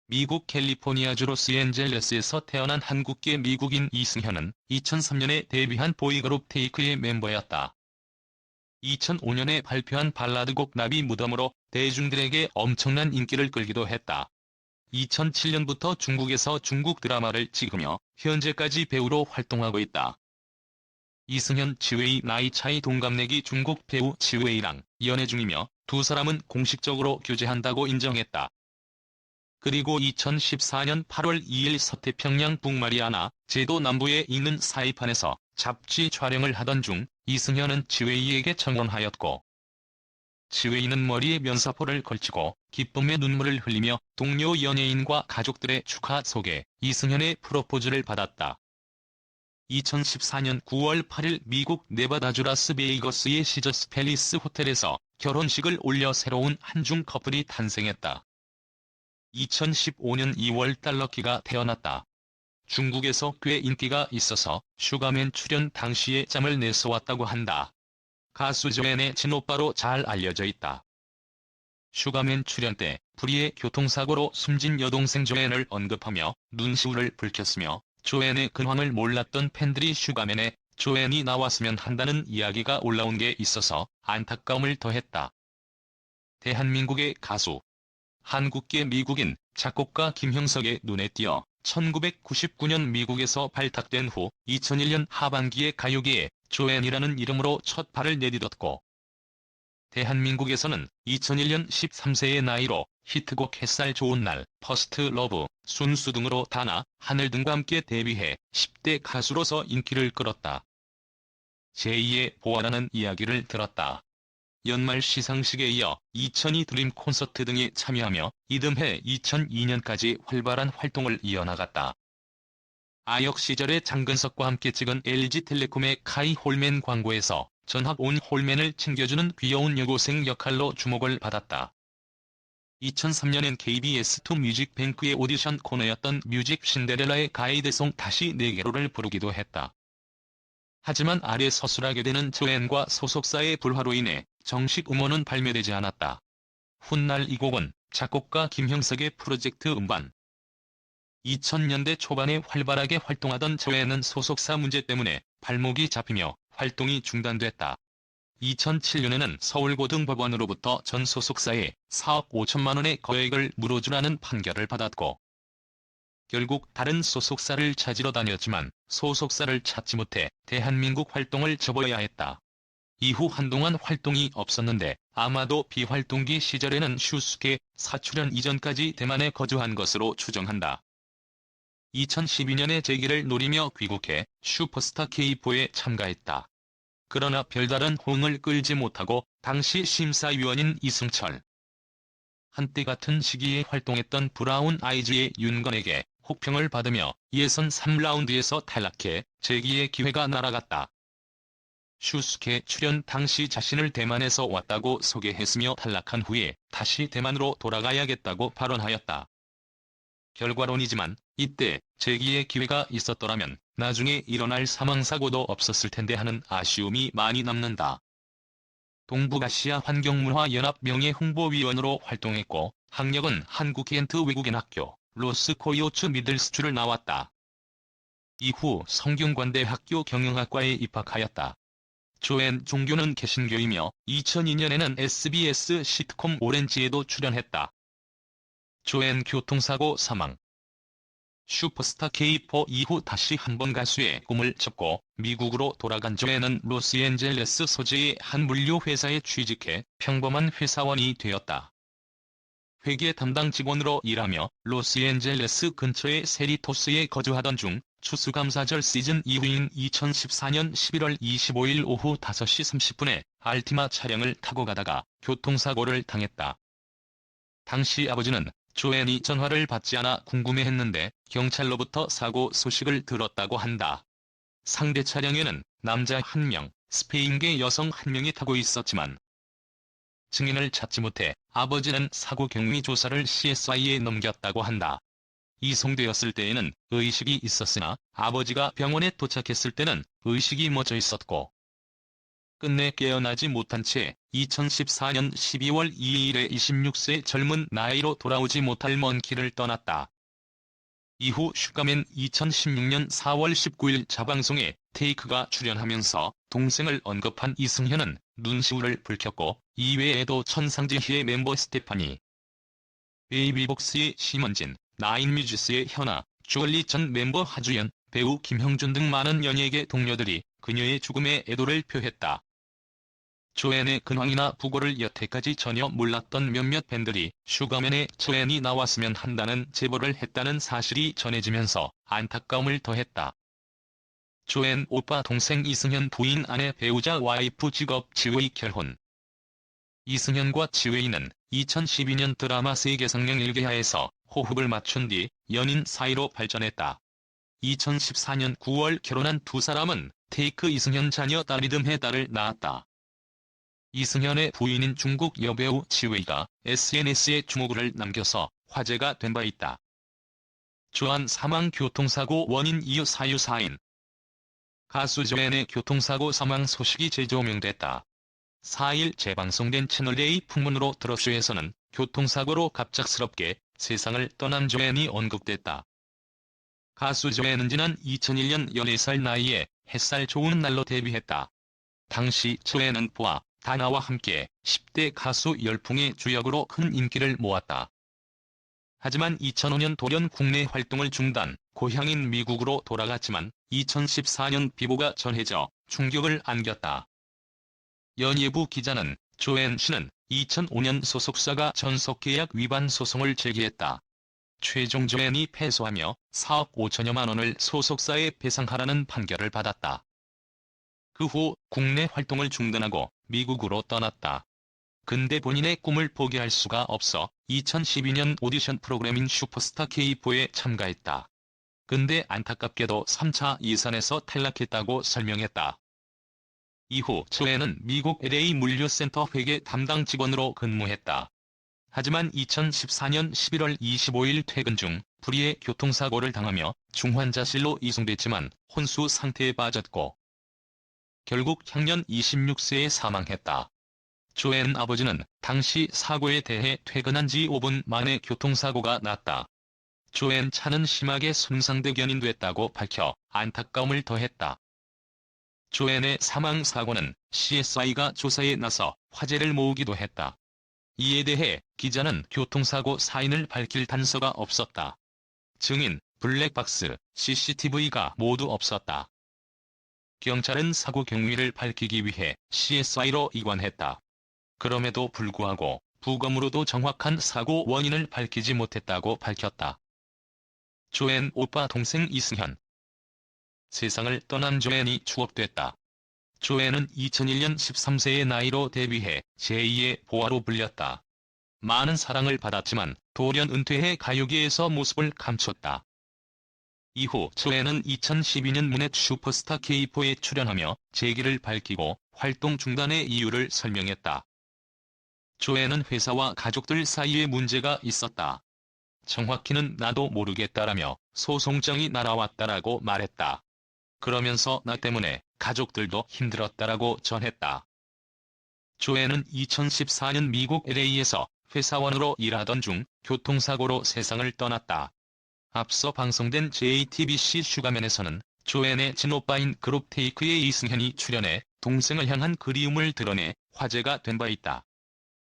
미국 캘리포니아주 로스앤젤레스에서 태어난 한국계 미국인 이승현은 2003년에 데뷔한 보이그룹 테이크의 멤버였다. 2005년에 발표한 발라드곡 나비 무덤으로 대중들에게 엄청난 인기를 끌기도 했다. 2007년부터 중국에서 중국 드라마를 찍으며 현재까지 배우로 활동하고 있다. 이승현, 지웨이 나이 차이 동갑내기 중국 배우 지웨이랑 연애 중이며 두 사람은 공식적으로 교제한다고 인정했다. 그리고 2014년 8월 2일 서태평양 북마리아나 제도 남부에 있는 사이판에서 잡지 촬영을 하던 중 이승현은 지웨이에게 청혼하였고, 지웨이는 머리에 면사포를 걸치고 기쁨의 눈물을 흘리며 동료 연예인과 가족들의 축하 속에 이승현의 프로포즈를 받았다. 2014년 9월 8일 미국 네바다주 라스베이거스의 시저스 팰리스 호텔에서 결혼식을 올려 새로운 한중 커플이 탄생했다. 2015년 2월 달 럭키가 태어났다. 중국에서 꽤 인기가 있어서 슈가맨 출연 당시에 짬을 내서 왔다고 한다. 가수 조앤의 친오빠로 잘 알려져 있다. 슈가맨 출연 때 불의의 교통사고로 숨진 여동생 조앤을 언급하며 눈시울을 붉혔으며 조앤의 근황을 몰랐던 팬들이 슈가맨에 조앤이 나왔으면 한다는 이야기가 올라온 게 있어서 안타까움을 더했다. 대한민국의 가수. 한국계 미국인 작곡가 김형석의 눈에 띄어 1999년 미국에서 발탁된 후 2001년 하반기에 가요계에 조앤이라는 이름으로 첫 발을 내디뎠고, 대한민국에서는 2001년 13세의 나이로 히트곡 햇살 좋은 날, 퍼스트 러브, 순수 등으로 다나, 하늘 등과 함께 데뷔해 10대 가수로서 인기를 끌었다. 제2의 보아라는 이야기를 들었다. 연말 시상식에 이어 2002 드림 콘서트 등에 참여하며 이듬해 2002년까지 활발한 활동을 이어나갔다. 아역 시절에 장근석과 함께 찍은 LG텔레콤의 카이 홀맨 광고에서 전학 온 홀맨을 챙겨주는 귀여운 여고생 역할로 주목을 받았다. 2003년엔 KBS2 뮤직뱅크의 오디션 코너였던 뮤직 신데렐라의 가이드송 다시 내게로를 부르기도 했다. 하지만 아래 서술하게 되는 조앤과 소속사의 불화로 인해 정식 음원은 발매되지 않았다. 훗날 이 곡은 작곡가 김형석의 프로젝트 음반. 2000년대 초반에 활발하게 활동하던 조앤은 소속사 문제 때문에 발목이 잡히며 활동이 중단됐다. 2007년에는 서울고등법원으로부터 전 소속사에 4억 5천만 원의 거액을 물어주라는 판결을 받았고, 결국 다른 소속사를 찾으러 다녔지만 소속사를 찾지 못해 대한민국 활동을 접어야 했다. 이후 한동안 활동이 없었는데 아마도 비활동기 시절에는 슈스케 사출연 이전까지 대만에 거주한 것으로 추정한다. 2012년에 재기를 노리며 귀국해 슈퍼스타 K4에 참가했다. 그러나 별다른 호응을 끌지 못하고 당시 심사위원인 이승철, 한때 같은 시기에 활동했던 브라운 아이즈의 윤건에게 혹평을 받으며 예선 3라운드에서 탈락해 재기의 기회가 날아갔다. 슈스케 출연 당시 자신을 대만에서 왔다고 소개했으며 탈락한 후에 다시 대만으로 돌아가야겠다고 발언하였다. 결과론이지만 이때 재기의 기회가 있었더라면 나중에 일어날 사망사고도 없었을 텐데 하는 아쉬움이 많이 남는다. 동북아시아 환경문화연합 명예홍보위원으로 활동했고, 학력은 한국엔트 외국인학교 로스코이오츠 미들스쿨을 나왔다. 이후 성균관대학교 경영학과에 입학하였다. 조앤 종교는 개신교이며 2002년에는 SBS 시트콤 오렌지에도 출연했다. 조앤 교통사고 사망. 슈퍼스타 K4 이후 다시 한번 가수의 꿈을 접고 미국으로 돌아간 조앤은 로스앤젤레스 소재의 한 물류회사에 취직해 평범한 회사원이 되었다. 회계 담당 직원으로 일하며 로스앤젤레스 근처의 세리토스에 거주하던 중 추수감사절 시즌 이후인 2014년 11월 25일 오후 5시 30분에 알티마 차량을 타고 가다가 교통사고를 당했다. 당시 아버지는 조앤이 전화를 받지 않아 궁금해했는데 경찰로부터 사고 소식을 들었다고 한다. 상대 차량에는 남자 1명, 스페인계 여성 1명이 타고 있었지만 증인을 찾지 못해 아버지는 사고 경위 조사를 CSI에 넘겼다고 한다. 이송되었을 때에는 의식이 있었으나 아버지가 병원에 도착했을 때는 의식이 멎어 있었고, 끝내 깨어나지 못한 채 2014년 12월 2일에 26세 젊은 나이로 돌아오지 못할 먼 길을 떠났다. 이후 슈가맨 2016년 4월 19일 자방송에 테이크가 출연하면서 동생을 언급한 이승현은 눈시울을 붉혔고, 이외에도 천상지희의 멤버 스테파니, 베이비복스의 심원진, 나인뮤지스의 현아, 주얼리 전 멤버 하주연, 배우 김형준 등 많은 연예계 동료들이 그녀의 죽음에 애도를 표했다. 조앤의 근황이나 부고를 여태까지 전혀 몰랐던 몇몇 팬들이 슈가맨에 조앤이 나왔으면 한다는 제보를 했다는 사실이 전해지면서 안타까움을 더했다. 조앤 오빠 동생 이승현 부인 아내 배우자 와이프 직업 지웨이 결혼. 이승현과 지웨이는 2012년 드라마 세계성령 일개하에서 호흡을 맞춘 뒤 연인 사이로 발전했다. 2014년 9월 결혼한 두 사람은 테이크 이승현 자녀 다리듬의 딸을 낳았다. 이승현의 부인인 중국 여배우 지웨이가 SNS에 주목을 남겨서 화제가 된 바 있다. 조안 사망 교통사고 원인 이유 사유 사인. 가수 조앤의 교통사고 사망 소식이 재조명됐다. 4일 재방송된 채널A 풍문으로 드러쇼에서는 교통사고로 갑작스럽게 세상을 떠난 조앤이 언급됐다. 가수 조앤은 지난 2001년 14살 나이에 햇살 좋은 날로 데뷔했다. 당시 조앤은 보아, 다나와 함께 10대 가수 열풍의 주역으로 큰 인기를 모았다. 하지만 2005년 돌연 국내 활동을 중단, 고향인 미국으로 돌아갔지만 2014년 비보가 전해져 충격을 안겼다. 연예부 기자는 조앤 씨는 2005년 소속사가 전속계약 위반 소송을 제기했다. 최종 조앤이 패소하며 4억 5천여만 원을 소속사에 배상하라는 판결을 받았다. 그 후 국내 활동을 중단하고 미국으로 떠났다. 근데 본인의 꿈을 포기할 수가 없어 2012년 오디션 프로그램인 슈퍼스타 K4에 참가했다. 근데 안타깝게도 3차 예선에서 탈락했다고 설명했다. 이후 조앤은 미국 LA 물류센터 회계 담당 직원으로 근무했다. 하지만 2014년 11월 25일 퇴근 중 불의의 교통사고를 당하며 중환자실로 이송됐지만 혼수 상태에 빠졌고 결국 향년 26세에 사망했다. 조앤 아버지는 당시 사고에 대해 퇴근한 지 5분 만에 교통사고가 났다. 조앤 차는 심하게 손상돼 견인됐다고 밝혀 안타까움을 더했다. 조앤의 사망 사고는 CSI가 조사에 나서 화제를 모으기도 했다. 이에 대해 기자는 교통사고 사인을 밝힐 단서가 없었다. 증인, 블랙박스, CCTV가 모두 없었다. 경찰은 사고 경위를 밝히기 위해 CSI로 이관했다. 그럼에도 불구하고 부검으로도 정확한 사고 원인을 밝히지 못했다고 밝혔다. 조앤 오빠 동생 이승현. 세상을 떠난 조앤이 추억됐다. 조앤은 2001년 13세의 나이로 데뷔해 제2의 보아로 불렸다. 많은 사랑을 받았지만 돌연 은퇴해 가요계에서 모습을 감췄다. 이후 조앤은 2012년 문넷 슈퍼스타 K4에 출연하며 재기를 밝히고 활동 중단의 이유를 설명했다. 조앤은 회사와 가족들 사이에 문제가 있었다. 정확히는 나도 모르겠다라며 소송장이 날아왔다라고 말했다. 그러면서 나 때문에 가족들도 힘들었다라고 전했다. 조앤은 2014년 미국 LA에서 회사원으로 일하던 중 교통사고로 세상을 떠났다. 앞서 방송된 JTBC 슈가맨에서는 조앤의 친오빠인 그룹 테이크의 이승현이 출연해 동생을 향한 그리움을 드러내 화제가 된 바 있다.